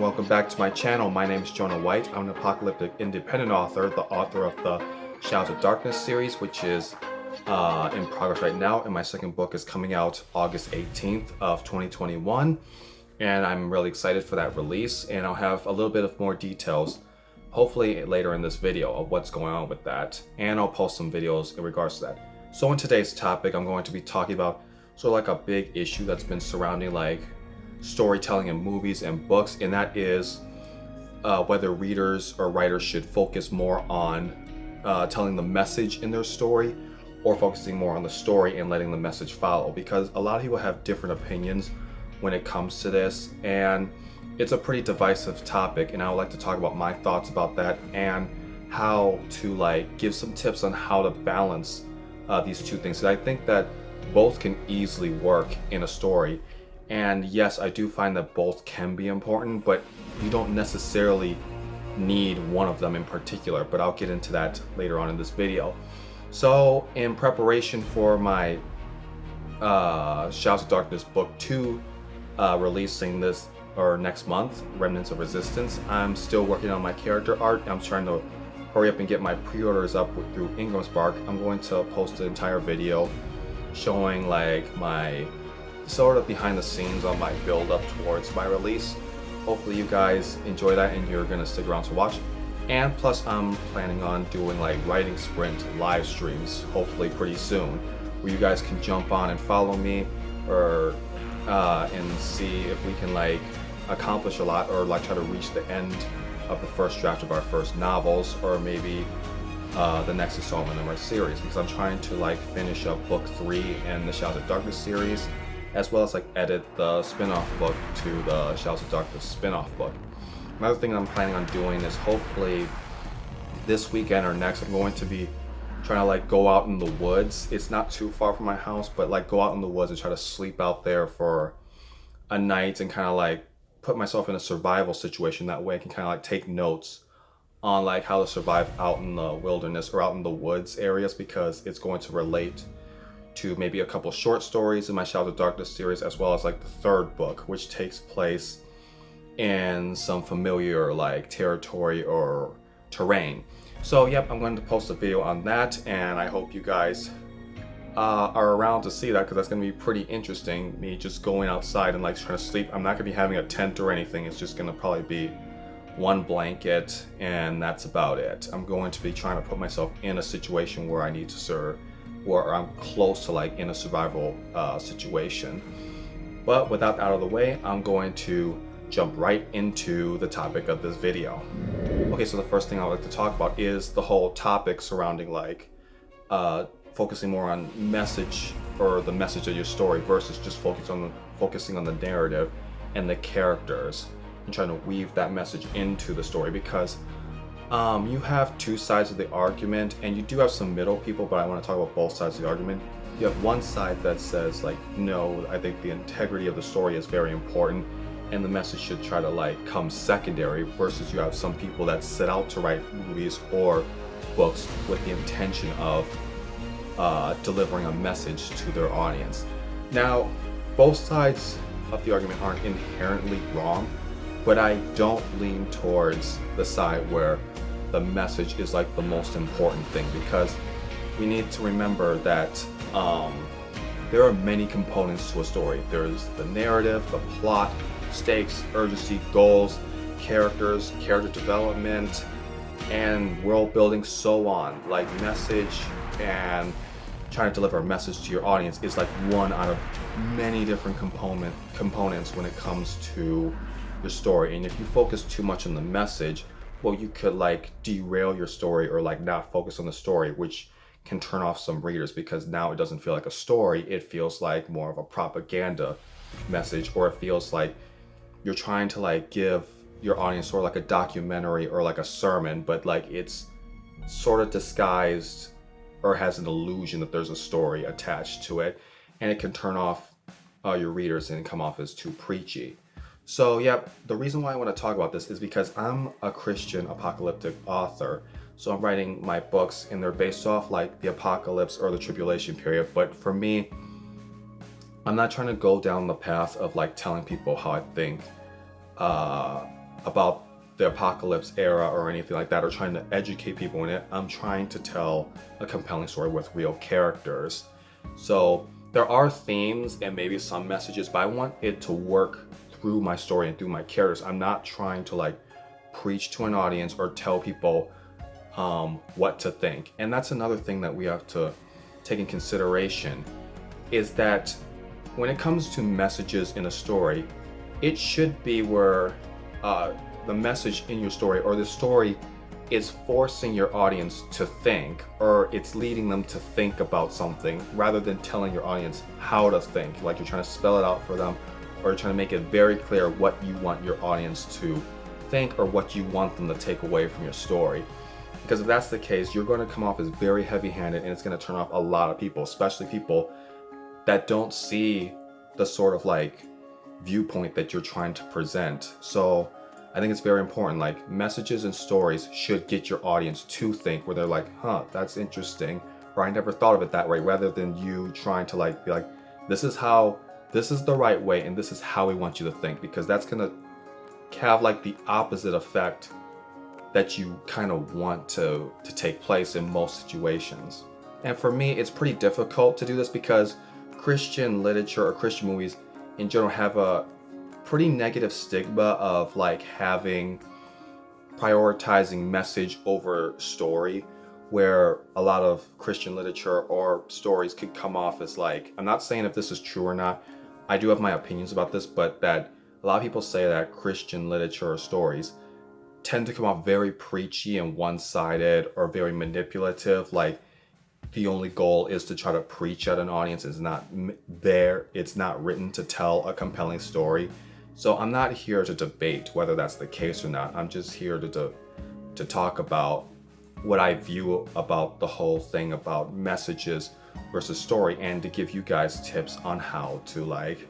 welcome back to my channel. My name is Jonah White. I'm an apocalyptic independent author, the author of the Shadows of Darkness series, which is in progress right now, and my second book is coming out August 18th of 2021, and I'm really excited for that release, and I'll have a little bit of more details hopefully later in this video of what's going on with that, and I'll post some videos in regards to that. So in today's topic, I'm going to be talking about sort of like a big issue that's been surrounding like storytelling in movies and books, and that is whether readers or writers should focus more on telling the message in their story or focusing more on the story and letting the message follow, because a lot of people have different opinions when it comes to this, and it's a pretty divisive topic, and I would like to talk about my thoughts about that and how to like give some tips on how to balance these two things. And I think that both can easily work in a story. And yes, I do find that both can be important, but you don't necessarily need one of them in particular, but I'll get into that later on in this video. So in preparation for my Shadows of Darkness book 2 releasing this or next month, Remnants of Resistance, I'm still working on my character art. I'm trying to hurry up and get my pre-orders up through Ingramspark. I'm going to post an entire video showing like my sort of behind the scenes on my build up towards my release. Hopefully you guys enjoy that and you're gonna stick around to watch. And plus I'm planning on doing like writing sprint live streams hopefully pretty soon, where you guys can jump on and follow me or and see if we can like accomplish a lot, or like try to reach the end of the first draft of our first novels, or maybe the next installment of our series, because I'm trying to like finish up book 3 in the Shadows of Darkness series, as well as like edit the spin-off book to the Shadows of Darkness spin-off book. Another thing I'm planning on doing is hopefully this weekend or next, I'm going to be trying to like go out in the woods. It's not too far from my house, but like go out in the woods and try to sleep out there for a night and kind of like put myself in a survival situation. That way I can kind of like take notes on like how to survive out in the wilderness or out in the woods areas, because it's going to relate to maybe a couple short stories in my Shadows of Darkness series, as well as like the third book, which takes place in some familiar like territory or terrain. So yep, I'm going to post a video on that, and I hope you guys are around to see that, because that's going to be pretty interesting, me just going outside and like trying to sleep. I'm not going to be having a tent or anything. It's just going to probably be one blanket, and that's about it. I'm going to be trying to put myself in a situation where I need to serve, or I'm close to like in a survival situation. But with that out of the way, I'm going to jump right into the topic of this video. Okay, so the first thing I would like to talk about is the whole topic surrounding like focusing more on message, or the message of your story, versus just focusing on the narrative and the characters and trying to weave that message into the story, because you have two sides of the argument, and you do have some middle people, but I want to talk about both sides of the argument. You have one side that says like, no, I think the integrity of the story is very important and the message should try to like come secondary, versus you have some people that set out to write movies or books with the intention of delivering a message to their audience. Now, both sides of the argument aren't inherently wrong, but I don't lean towards the side where the message is like the most important thing, because we need to remember that there are many components to a story. There's the narrative, the plot, stakes, urgency, goals, characters, character development, and world building, so on. Like message and trying to deliver a message to your audience is like one out of many different components when it comes to your story. And if you focus too much on the message, well, you could like derail your story, or like not focus on the story, which can turn off some readers, because now it doesn't feel like a story, it feels like more of a propaganda message, or it feels like you're trying to like give your audience sort of like a documentary or like a sermon, but like it's sort of disguised or has an illusion that there's a story attached to it, and it can turn off your readers and come off as too preachy. So yeah, the reason why I want to talk about this is because I'm a Christian apocalyptic author. So I'm writing my books and they're based off like the apocalypse or the tribulation period. But for me, I'm not trying to go down the path of like telling people how I think about the apocalypse era or anything like that, or trying to educate people in it. I'm trying to tell a compelling story with real characters. So there are themes and maybe some messages, but I want it to work through my story and through my characters. I'm not trying to like preach to an audience or tell people what to think. And that's another thing that we have to take in consideration, is that when it comes to messages in a story, it should be where the message in your story or the story is forcing your audience to think, or it's leading them to think about something, rather than telling your audience how to think. Like you're trying to spell it out for them, or you're trying to make it very clear what you want your audience to think or what you want them to take away from your story. Because if that's the case, you're going to come off as very heavy-handed, and it's going to turn off a lot of people, especially people that don't see the sort of like viewpoint that you're trying to present. So I think it's very important, like messages and stories should get your audience to think, where they're like, huh, that's interesting, or I never thought of it that way, rather than you trying to like be like, this is the right way and this is how we want you to think, because that's gonna have like the opposite effect that you kind of want to take place in most situations. And for me, it's pretty difficult to do this because Christian literature or Christian movies in general have a pretty negative stigma of like prioritizing message over story, where a lot of Christian literature or stories could come off as like, I'm not saying if this is true or not, I do have my opinions about this, but that a lot of people say that Christian literature or stories tend to come off very preachy and one-sided or very manipulative, like the only goal is to try to preach at an audience. It's not written to tell a compelling story. So I'm not here to debate whether that's the case or not. I'm just here to talk about what I view about the whole thing about messages versus story, and to give you guys tips on how to like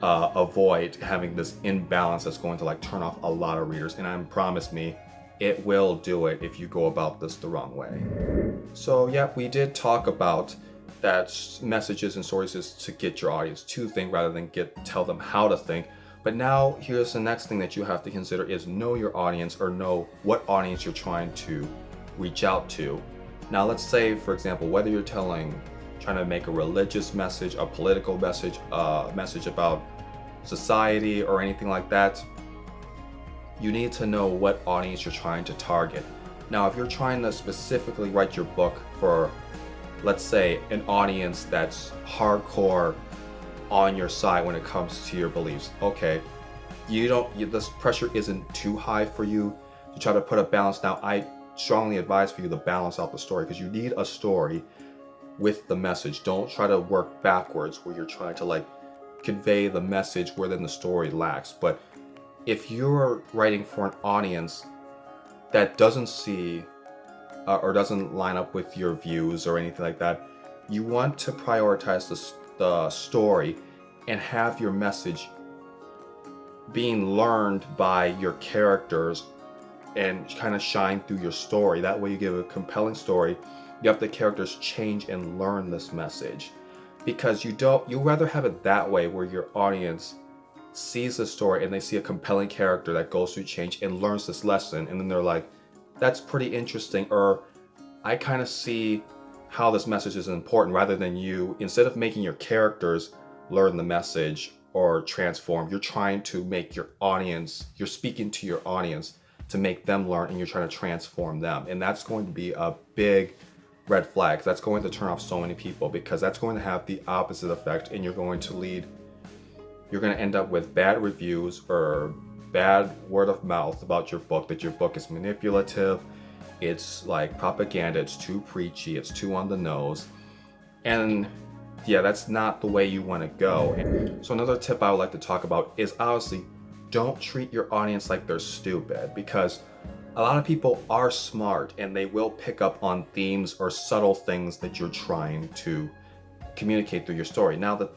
avoid having this imbalance that's going to like turn off a lot of readers. And I promise me, it will do it if you go about this the wrong way. So yeah, we did talk about that messages and stories is to get your audience to think rather than tell them how to think. But now here's the next thing that you have to consider is know your audience, or know what audience you're trying to reach out to. Now let's say, for example, whether you're trying to make a religious message, a political message, a message about society or anything like that, you need to know what audience you're trying to target. Now, if you're trying to specifically write your book for, let's say, an audience that's hardcore on your side when it comes to your beliefs, okay, this pressure isn't too high for you to try to put a balance. Now, I strongly advise for you to balance out the story, because you need a story with the message. Don't try to work backwards where you're trying to like convey the message where then the story lacks. But if you're writing for an audience that doesn't see or doesn't line up with your views or anything like that, you want to prioritize the story and have your message being learned by your characters and kind of shine through your story. That way you give a compelling story, you have the characters change and learn this message. Because you rather have it that way, where your audience sees the story and they see a compelling character that goes through change and learns this lesson, and then they're like, that's pretty interesting, or I kind of see how this message is important, rather than you, instead of making your characters learn the message or transform, you're trying to make your audience, you're speaking to your audience to make them learn, and you're trying to transform them. And that's going to be a big red flag. That's going to turn off so many people, because that's going to have the opposite effect, and you're going to end up with bad reviews or bad word of mouth about your book, that your book is manipulative, it's like propaganda, it's too preachy, it's too on the nose. And yeah, that's not the way you want to go. So another tip I would like to talk about is, obviously, don't treat your audience like they're stupid, because a lot of people are smart and they will pick up on themes or subtle things that you're trying to communicate through your story. Now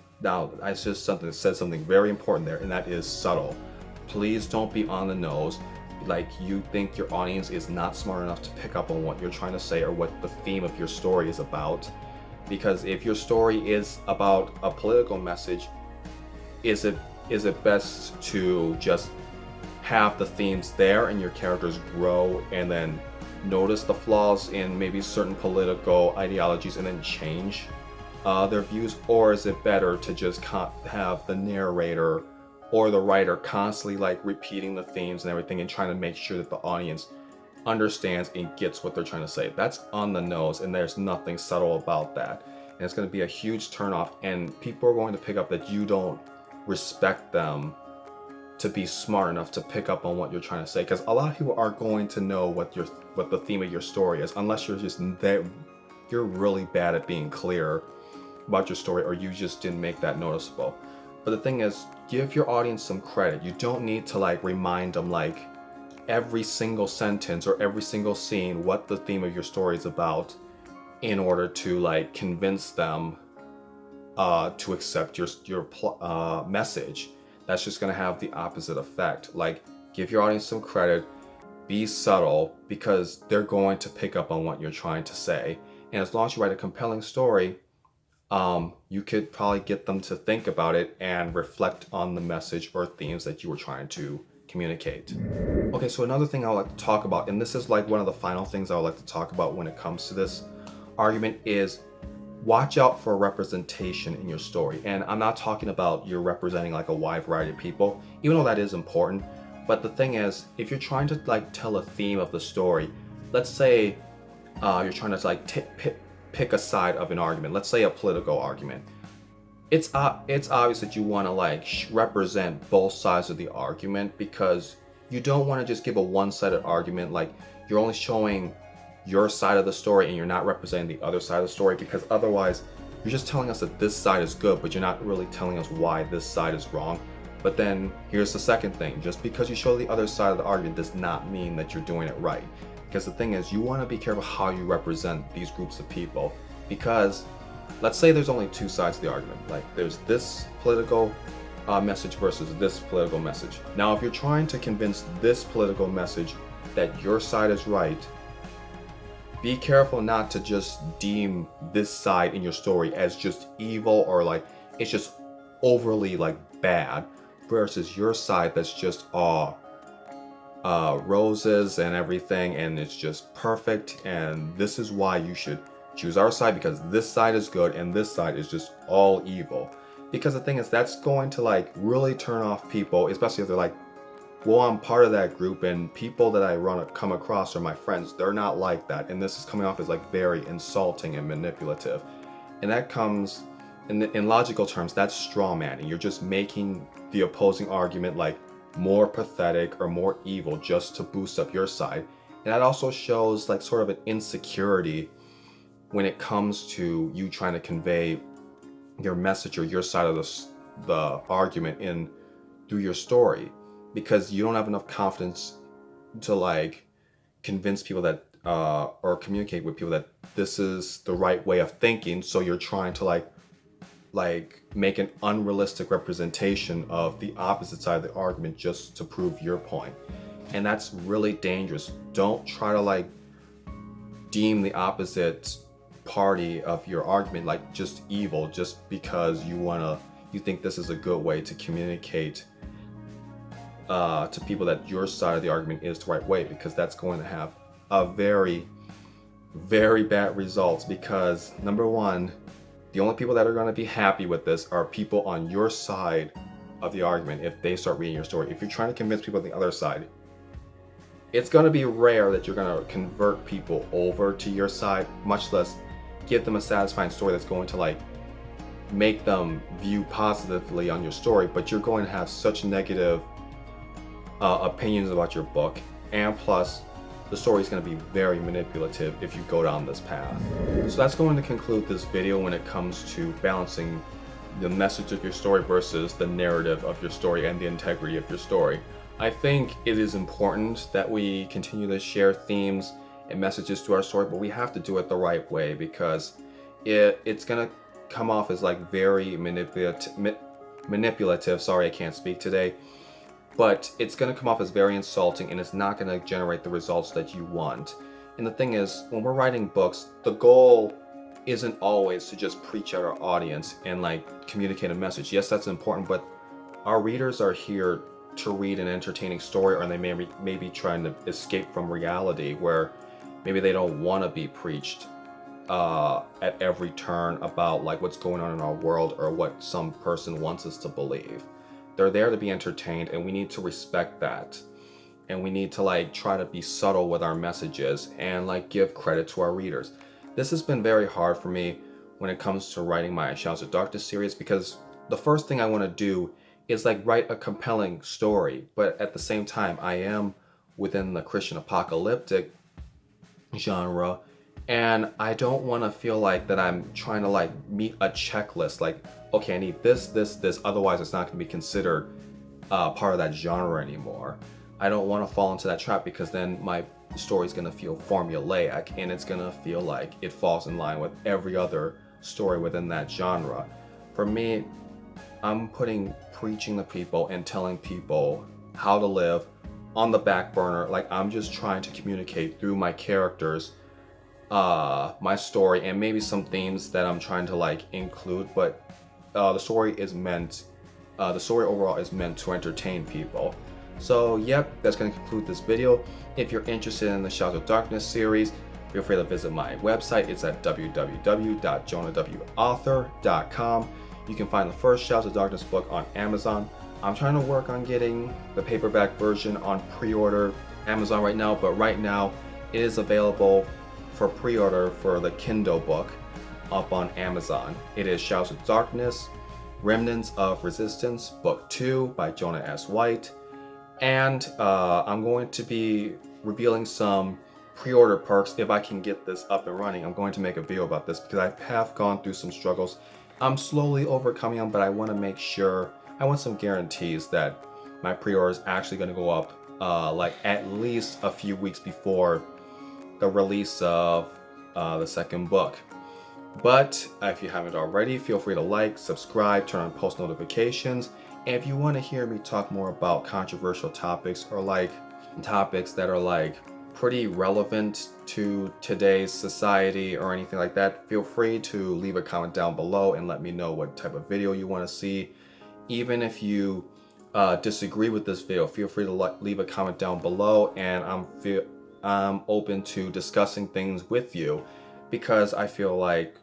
I just said something very important there, and that is subtle. Please don't be on the nose, like you think your audience is not smart enough to pick up on what you're trying to say or what the theme of your story is about. Because if your story is about a political message, is it best to just have the themes there and your characters grow and then notice the flaws in maybe certain political ideologies and then change their views? Or is it better to just have the narrator or the writer constantly like repeating the themes and everything and trying to make sure that the audience understands and gets what they're trying to say? That's on the nose, and there's nothing subtle about that. And it's going to be a huge turnoff, and people are going to pick up that you don't respect them to be smart enough to pick up on what you're trying to say, because a lot of people are going to know what the theme of your story is, unless you're just that you're really bad at being clear about your story, or you just didn't make that noticeable. But the thing is, give your audience some credit. You don't need to like remind them like every single sentence or every single scene what the theme of your story is about in order to like convince them to accept your message. That's just going to have the opposite effect. Like, give your audience some credit, be subtle, because they're going to pick up on what you're trying to say. And as long as you write a compelling story, you could probably get them to think about it and reflect on the message or themes that you were trying to communicate. Okay, so another thing I would like to talk about, and this is like one of the final things I would like to talk about when it comes to this argument, is watch out for representation in your story. And I'm not talking about you're representing like a wide variety of people, even though that is important. But the thing is, if you're trying to like tell a theme of the story, let's say you're trying to like pick a side of an argument, let's say a political argument. It's obvious that you want to like represent both sides of the argument, because you don't want to just give a one-sided argument, like you're only showing your side of the story and you're not representing the other side of the story, because otherwise you're just telling us that this side is good, but you're not really telling us why this side is wrong. But then here's the second thing: just because you show the other side of the argument does not mean that you're doing it right. Because the thing is, you want to be careful how you represent these groups of people, because let's say there's only two sides of the argument. Like there's this political message versus this political message. Now, if you're trying to convince this political message that your side is right, be careful not to just deem this side in your story as just evil, or like it's just overly like bad, versus your side that's just all roses and everything, and it's just perfect, and this is why you should choose our side, because this side is good and this side is just all evil. Because the thing is, that's going to like really turn off people, especially if they're like, well, I'm part of that group and people that I come across are my friends. They're not like that, and this is coming off as like very insulting and manipulative. And that comes in logical terms, that's straw manning. You're just making the opposing argument like more pathetic or more evil just to boost up your side. And that also shows like sort of an insecurity when it comes to you trying to convey your message or your side of the argument in through your story, because you don't have enough confidence to like convince people that or communicate with people that this is the right way of thinking. So you're trying to like make an unrealistic representation of the opposite side of the argument just to prove your point. And that's really dangerous. Don't try to like deem the opposite party of your argument like just evil just because you think this is a good way to communicate to people that your side of the argument is the right way, because that's going to have a very, very bad results. Because number one, the only people that are going to be happy with this are people on your side of the argument if they start reading your story. If you're trying to convince people on the other side, it's going to be rare that you're going to convert people over to your side, much less give them a satisfying story that's going to like make them view positively on your story. But you're going to have such negative opinions about your book, and plus the story is going to be very manipulative if you go down this path. So that's going to conclude this video when it comes to balancing the message of your story versus the narrative of your story and the integrity of your story. I think it is important that we continue to share themes and messages to our story, but we have to do it the right way, because it's going to come off as like very manipulative. Sorry, I can't speak today. But it's going to come off as very insulting, and it's not going to generate the results that you want. And the thing is, when we're writing books, the goal isn't always to just preach at our audience and like communicate a message. Yes, that's important, but our readers are here to read an entertaining story, or they may be trying to escape from reality, where maybe they don't want to be preached at every turn about like what's going on in our world or what some person wants us to believe. They're there to be entertained, and we need to respect that. And we need to like try to be subtle with our messages and like give credit to our readers. This has been very hard for me when it comes to writing my Shadows of Darkness series, because the first thing I want to do is like write a compelling story, but at the same time I am within the Christian apocalyptic genre, and I don't want to feel like that I'm trying to like meet a checklist, like, okay, I need this, otherwise it's not going to be considered part of that genre anymore. I don't want to fall into that trap, because then my story's going to feel formulaic, and it's going to feel like it falls in line with every other story within that genre. For me, I'm putting preaching to people and telling people how to live on the back burner. Like, I'm just trying to communicate through my characters my story, and maybe some themes that I'm trying to like include, but the story overall is meant to entertain people. So yep, that's going to conclude this video. If you're interested in the Shadows of Darkness series, feel free to visit my website. It's at www.jonahwauthor.com. You can find the first Shadows of Darkness book on Amazon. I'm trying to work on getting the paperback version on pre-order Amazon right now, but right now it is available for pre-order for the Kindle book up on Amazon. It is Shadows of Darkness, Remnants of Resistance, Book 2 by Jonah S. White. And I'm going to be revealing some pre-order perks if I can get this up and running. I'm going to make a video about this because I have gone through some struggles. I'm slowly overcoming them, but I want to make sure, I want some guarantees that my pre-order is actually going to go up like at least a few weeks before the release of the second book. But if you haven't already, feel free to like, subscribe, turn on post notifications. And if you want to hear me talk more about controversial topics, or like topics that are like pretty relevant to today's society or anything like that, feel free to leave a comment down below and let me know what type of video you want to see. Even if you disagree with this video, feel free to leave a comment down below, and I'm open to discussing things with you, because I feel like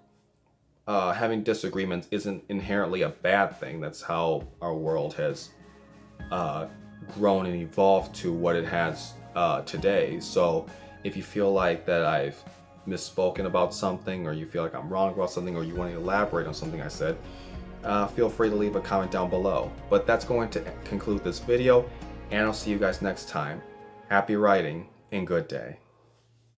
having disagreements isn't inherently a bad thing. That's how our world has grown and evolved to what it has today. So if you feel like that I've misspoken about something, or you feel like I'm wrong about something, or you want to elaborate on something I said, feel free to leave a comment down below. But that's going to conclude this video, and I'll see you guys next time. Happy writing and good day.